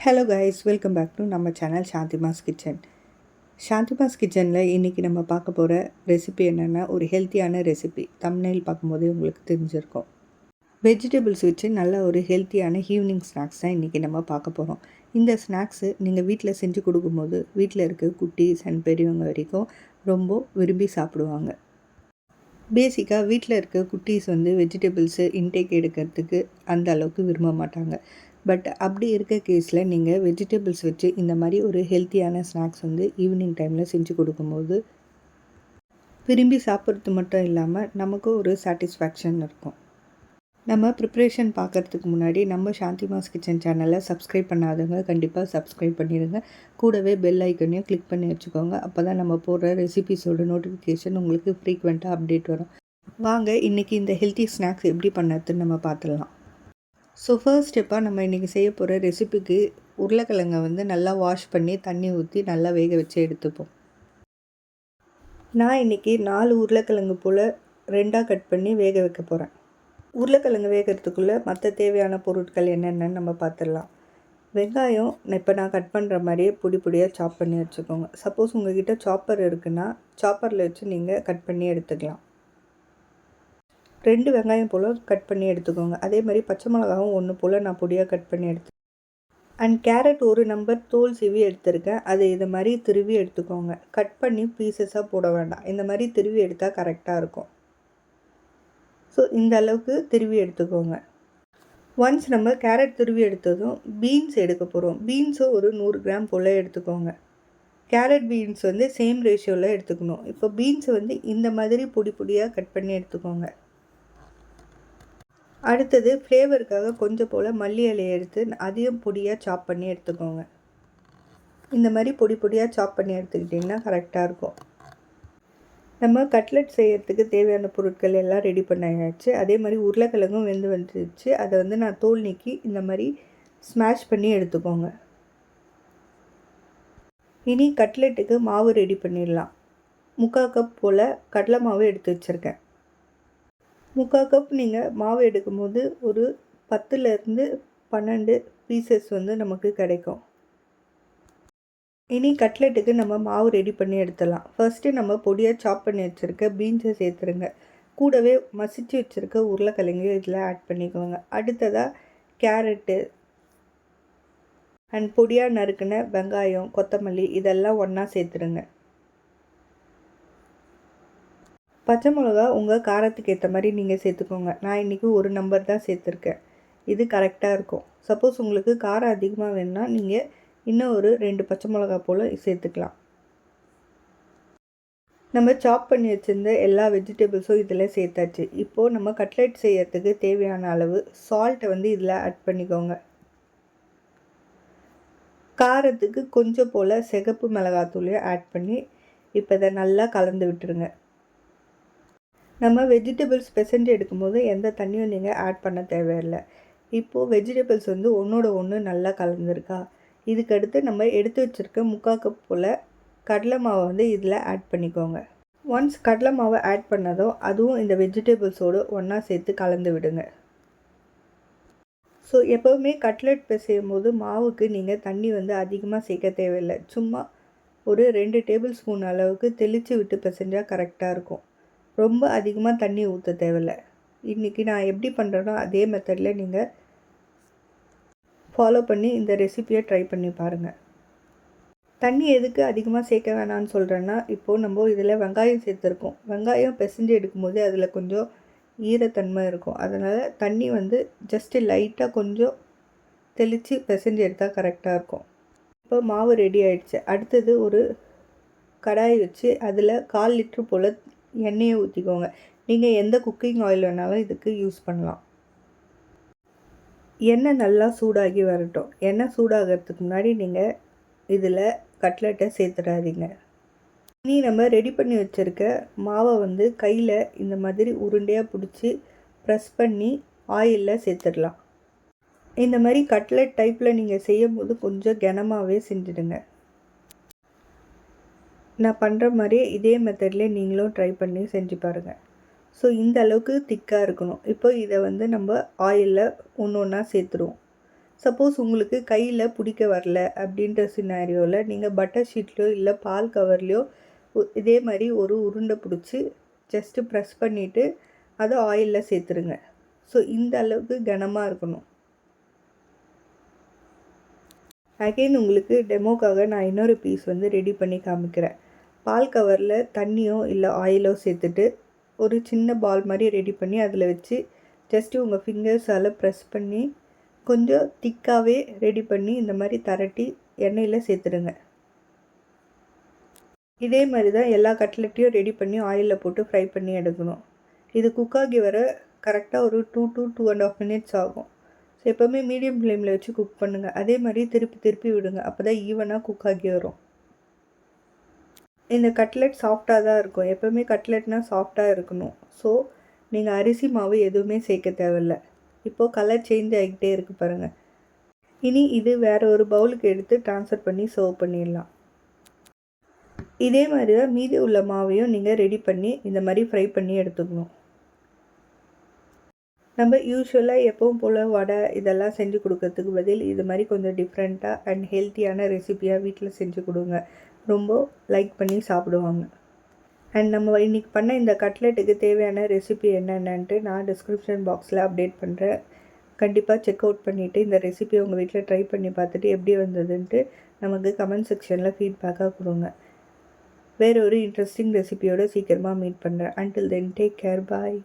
Hello guys, welcome back to நம்ம channel Shanthima's kitchen. Shanthima's கிச்சனில் இன்றைக்கி நம்ம பார்க்க போகிற ரெசிபி என்னென்னா, ஒரு ஹெல்த்தியான ரெசிபி. தம்ப்நெயில் பார்க்கும்போதே உங்களுக்கு தெரிஞ்சிருக்கும். வெஜிடபிள்ஸ் வச்சு நல்ல ஒரு ஹெல்த்தியான ஈவினிங் ஸ்நாக்ஸ் தான் இன்றைக்கி நம்ம பார்க்க போகிறோம். இந்த ஸ்நாக்ஸு நீங்கள் வீட்டில் செஞ்சு கொடுக்கும்போது வீட்டில் இருக்க குட்டீஸ் அண்ட் பெரியவங்க வரைக்கும் ரொம்ப விரும்பி சாப்பிடுவாங்க. பேசிக்காக வீட்டில் இருக்க குட்டீஸ் வெஜிடபிள்ஸு இன்டேக் எடுக்கிறதுக்கு அந்த அளவுக்கு விரும்ப மாட்டாங்க. பட் அப்படி இருக்க கேஸில் நீங்கள் வெஜிடபிள்ஸ் வச்சு இந்த மாதிரி ஒரு ஹெல்த்தியான ஸ்நாக்ஸ் ஈவினிங் டைமில் செஞ்சு கொடுக்கும்போது விரும்பி சாப்பிட்றது மட்டும் இல்லாமல் நமக்கும் ஒரு சாட்டிஸ்ஃபேக்ஷன் இருக்கும். நம்ம ப்ரிப்ரேஷன் பார்க்குறதுக்கு முன்னாடி நம்ம சாந்திமாஸ் கிச்சன் சேனலை சப்ஸ்கிரைப் பண்ணாதவங்க கண்டிப்பாக சப்ஸ்கிரைப் பண்ணிடுங்க. கூடவே பெல் ஐக்கனையும் கிளிக் பண்ணி வச்சுக்கோங்க. அப்போ தான் நம்ம போடுற ரெசிபிஸோட நோட்டிஃபிகேஷன் உங்களுக்கு ஃப்ரீக்வெண்ட்டாக அப்டேட் வரும். வாங்க இன்றைக்கி இந்த ஹெல்த்தி ஸ்நாக்ஸ் எப்படி பண்ணுறதுன்னு நம்ம பார்த்துடலாம். ஸோ ஃபர்ஸ்ட் ஸ்டெப்பாக நம்ம இன்றைக்கி செய்ய போகிற ரெசிபிக்கு உருளைக்கிழங்கை நல்லா வாஷ் பண்ணி தண்ணி ஊற்றி நல்லா வேக வச்சு எடுத்துப்போம். நான் இன்றைக்கி 4 உருளைக்கிழங்கு போல் 2ஆக கட் பண்ணி வேக வைக்க போகிறேன். உருளைக்கிழங்கு வேகிறதுக்குள்ளே மற்ற தேவையான பொருட்கள் என்னென்னு நம்ம பார்த்துடலாம். வெங்காயம் இப்போ நான் கட் பண்ணுற மாதிரியே பொடியாக சாப் பண்ணி வச்சுக்கோங்க. சப்போஸ் உங்கள்கிட்ட சாப்பர் இருக்குன்னா சாப்பரில் வச்சு நீங்கள் கட் பண்ணி எடுத்துக்கலாம். 2 வெங்காயம் போல் கட் பண்ணி எடுத்துக்கோங்க. அதே மாதிரி பச்சை மிளகாவும் 1 போல் நான் பொடியாக கட் பண்ணி அண்ட் கேரட் ஒரு நம்பர் தோல் சீவி எடுத்திருக்கேன். அதை இதை மாதிரி திருவி எடுத்துக்கோங்க. கட் பண்ணி பீசஸாக போட வேண்டாம். இந்த மாதிரி திருவி எடுத்தால் கரெக்டாக இருக்கும். ஸோ இந்த அளவுக்கு திருவி எடுத்துக்கோங்க. ஒன்ஸ் நம்ம கேரட் திருவி எடுத்ததும் பீன்ஸ் எடுக்க போகிறோம். பீன்ஸும் ஒரு 100 கிராம் போல் எடுத்துக்கோங்க. கேரட் பீன்ஸ் சேம் ரேஷியோவில் எடுத்துக்கணும். இப்போ பீன்ஸை இந்த மாதிரி பொடியாக கட் பண்ணி எடுத்துக்கோங்க. அடுத்தது ஃப்ளேவருக்காக கொஞ்சம் போல் மல்லி இலையை எடுத்து அதையும் பொடியாக சாப் பண்ணி எடுத்துக்கோங்க. இந்த மாதிரி பொடியாக சாப் பண்ணி எடுத்துக்கிட்டிங்கன்னா கரெக்டாக இருக்கும். நம்ம கட்லெட் செய்கிறதுக்கு தேவையான பொருட்கள் எல்லாம் ரெடி பண்ணியாச்சு. அதே மாதிரி உருளைக்கிழங்கும் வந்துடுச்சு. அதை நான் தோல் நீக்கி இந்த மாதிரி ஸ்மாஷ் பண்ணி எடுத்துக்கோங்க. இனி கட்லெட்டுக்கு மாவு ரெடி பண்ணிடலாம். 3/4 கப் போல் கடலை மாவு எடுத்து வச்சுருக்கேன். 3/4 கப் நீங்கள் மாவு எடுக்கும்போது ஒரு 10லேருந்து 12 பீசஸ் நமக்கு கிடைக்கும். இனி கட்லெட்டுக்கு நம்ம மாவு ரெடி பண்ணி எடுத்துடலாம். ஃபர்ஸ்ட்டு நம்ம பொடியாக சாப் பண்ணி வச்சுருக்க பீன்ஸை சேர்த்துருங்க. கூடவே மசிச்சு வச்சுருக்க உருளைக்கிழங்கு இதில் ஆட் பண்ணிக்கோங்க. அடுத்ததாக கேரட்டு அண்ட் பொடியாக நறுக்கின வெங்காயம், கொத்தமல்லி இதெல்லாம் ஒன்றா சேர்த்துருங்க. பச்சை மிளகா உங்கள் காரத்துக்கு ஏற்ற மாதிரி நீங்கள் சேர்த்துக்கோங்க. நான் இன்றைக்கி 1 நம்பர் தான் சேர்த்துருக்கேன். இது கரெக்டாக இருக்கும். சப்போஸ் உங்களுக்கு காரம் அதிகமாக வேணுன்னா நீங்கள் இன்னும் ஒரு 2 பச்சை மிளகா போல் சேர்த்துக்கலாம். நம்ம சாப் பண்ணி வச்சுருந்த எல்லா வெஜிடபிள்ஸும் இதில் சேர்த்தாச்சு. இப்போது நம்ம கட்லெட் செய்யறதுக்கு தேவையான அளவு சால்ட்டை இதில் ஆட் பண்ணிக்கோங்க. காரத்துக்கு கொஞ்சம் போல் சிகப்பு மிளகாத்தூளையும் ஆட் பண்ணி இப்போ இதை நல்லா கலந்து விட்டுருங்க. நம்ம வெஜிடபிள்ஸ் பிசைஞ்சு எடுக்கும்போது எந்த தண்ணியும் நீங்கள் ஆட் பண்ண தேவையில்லை. இப்போது வெஜிடபிள்ஸ் ஒன்றோட ஒன்று நல்லா கலந்துருக்கா. இதுக்கடுத்து நம்ம எடுத்து வச்சுருக்க 3/4 கப் போல் கடலை மாவை இதில் ஆட் பண்ணிக்கோங்க. ஒன்ஸ் கடலை மாவை ஆட் பண்ணதும் அதுவும் இந்த வெஜிடபிள்ஸோடு ஒன்றா சேர்த்து கலந்து விடுங்க. ஸோ எப்போவுமே கட்லெட் பிசையும் போது மாவுக்கு நீங்கள் தண்ணி அதிகமாக சேர்க்க தேவையில்லை. சும்மா ஒரு 2 டேபிள் ஸ்பூன் அளவுக்கு தெளித்து விட்டு பிசைஞ்சால் கரெக்டாக இருக்கும். ரொம்ப அதிகமாக தண்ணி ஊற்ற தேவையில்லை. இன்றைக்கி நான் எப்படி பண்ணுறேனோ அதே மெத்தடில் நீங்கள் ஃபாலோ பண்ணி இந்த ரெசிப்பியை ட்ரை பண்ணி பாருங்கள். தண்ணி எதுக்கு அதிகமாக சேர்க்க வேணான்னு சொல்கிறேன்னா, இப்போது நம்ம இதில் வெங்காயம் சேர்த்துருக்கோம். வெங்காயம் பிசைஞ்சு எடுக்கும்போது அதில் கொஞ்சம் ஈரத்தன்மை இருக்கும். அதனால் தண்ணி ஜஸ்ட்டு லைட்டாக கொஞ்சம் தெளித்து பிசைஞ்சு எடுத்தால் கரெக்டாக இருக்கும். இப்போ மாவு ரெடி ஆகிடுச்சு. அடுத்தது ஒரு கடாய் வச்சு அதில் 1/4 லிட்ரு போல் எண்ணெயை ஊற்றிக்கோங்க. நீங்கள் எந்த குக்கிங் ஆயில் வேணாலும் இதுக்கு யூஸ் பண்ணலாம். எண்ணெய் நல்லா சூடாகி வரட்டும். எண்ணெய் சூடாகிறதுக்கு முன்னாடி நீங்கள் இதில் கட்லெட்டை சேர்த்துடாதீங்க. இனி நம்ம ரெடி பண்ணி வச்சுருக்க மாவை கையில் இந்த மாதிரி உருண்டையாக பிடிச்சி ப்ரெஸ் பண்ணி ஆயிலில் சேர்த்துடலாம். இந்த மாதிரி கட்லெட் டைப்பில் நீங்கள் செய்யும்போது கொஞ்சம் கனமாகவே செஞ்சுடுங்க. நான் பண்ணுற மாதிரியே இதே மெத்தட்லேயே நீங்களும் ட்ரை பண்ணி செஞ்சு பாருங்கள். ஸோ இந்த அளவுக்கு திக்காக இருக்கணும். இப்போ இதை நம்ம ஆயிலில் ஒன்று ஒன்றா சேர்த்துருவோம். சப்போஸ் உங்களுக்கு கையில் பிடிக்க வரல அப்படின்ற சினாரியோவில் நீங்கள் பட்டர் ஷீட்லையோ இல்லை பால் கவர்லேயோ இதே மாதிரி ஒரு உருண்டை பிடிச்சி ஜஸ்ட்டு ப்ரெஸ் பண்ணிவிட்டு அதை ஆயிலில் சேர்த்துருங்க. ஸோ இந்த அளவுக்கு கனமாக இருக்கணும். அகெயின் உங்களுக்கு டெமோக்காக நான் இன்னொரு பீஸ் வந்து ரெடி பண்ணி காமிக்கிறேன். பால் கவரில் தண்ணியோ இல்லை ஆயிலோ சேர்த்துட்டு ஒரு சின்ன பால் மாதிரி ரெடி பண்ணி அதில் வச்சு ஜஸ்ட்டு உங்கள் ஃபிங்கர்ஸால் ப்ரெஸ் பண்ணி கொஞ்சம் திக்காகவே ரெடி பண்ணி இந்த மாதிரி தரட்டி எண்ணெயில் சேர்த்துடுங்க. இதே மாதிரி தான் எல்லா கட்லெட்டையும் ரெடி பண்ணி ஆயிலில் போட்டு ஃப்ரை பண்ணி எடுக்கணும். இது குக்காகி வர கரெக்டாக ஒரு 2 to 2.5 மினிட்ஸ் ஆகும். ஸோ எப்போவுமே மீடியம் ஃப்ளேமில் வச்சு குக் பண்ணுங்கள். அதே மாதிரி திருப்பி விடுங்க. அப்போ தான் ஈவனாக குக்காகி வரும். இந்த கட்லெட் சாஃப்டாக தான் இருக்கும். எப்போவுமே கட்லெட்னால் சாஃப்டாக இருக்கணும். ஸோ நீங்கள் அரிசி மாவு எதுவுமே சேர்க்க தேவையில்ல. இப்போது கலர் சேஞ்ச் ஆகிக்கிட்டே இருக்குது பாருங்கள். இனி இது வேறு ஒரு பவுலுக்கு எடுத்து ட்ரான்ஸ்ஃபர் பண்ணி சர்வ் பண்ணிடலாம். இதே மாதிரி தான் மீதி உள்ள மாவையும் நீங்கள் ரெடி பண்ணி இந்த மாதிரி ஃப்ரை பண்ணி எடுத்துக்கணும். நம்ம யூஸ்வலாக எப்பவும் போல் வடை இதெல்லாம் செஞ்சு கொடுக்கறதுக்கு பதில் இது மாதிரி கொஞ்சம் டிஃப்ரெண்ட்டாக அண்ட் ஹெல்த்தியான ரெசிபியாக வீட்டில் செஞ்சு கொடுங்க. ரொம்ப லைக் பண்ணி சாப்பிடுவாங்க. அண்ட் நம்ம இன்றைக்கி பண்ண இந்த கட்லெட்டுக்கு தேவையான ரெசிபி என்னென்னன்ட்டு நான் டிஸ்கிரிப்ஷன் பாக்ஸில் அப்டேட் பண்ணுறேன். கண்டிப்பாக செக் அவுட் பண்ணிவிட்டு இந்த ரெசிபியை உங்கள் வீட்டில் ட்ரை பண்ணி பார்த்துட்டு எப்படி வந்ததுன்ட்டு நமக்கு கமெண்ட் செக்ஷனில் ஃபீட்பேக்காக கொடுங்க. வேறு ஒரு இன்ட்ரெஸ்டிங் ரெசிபியோடு சீக்கிரமாக மீட் பண்ணுறேன். அன்டில் தென் டேக் கேர், பாய்.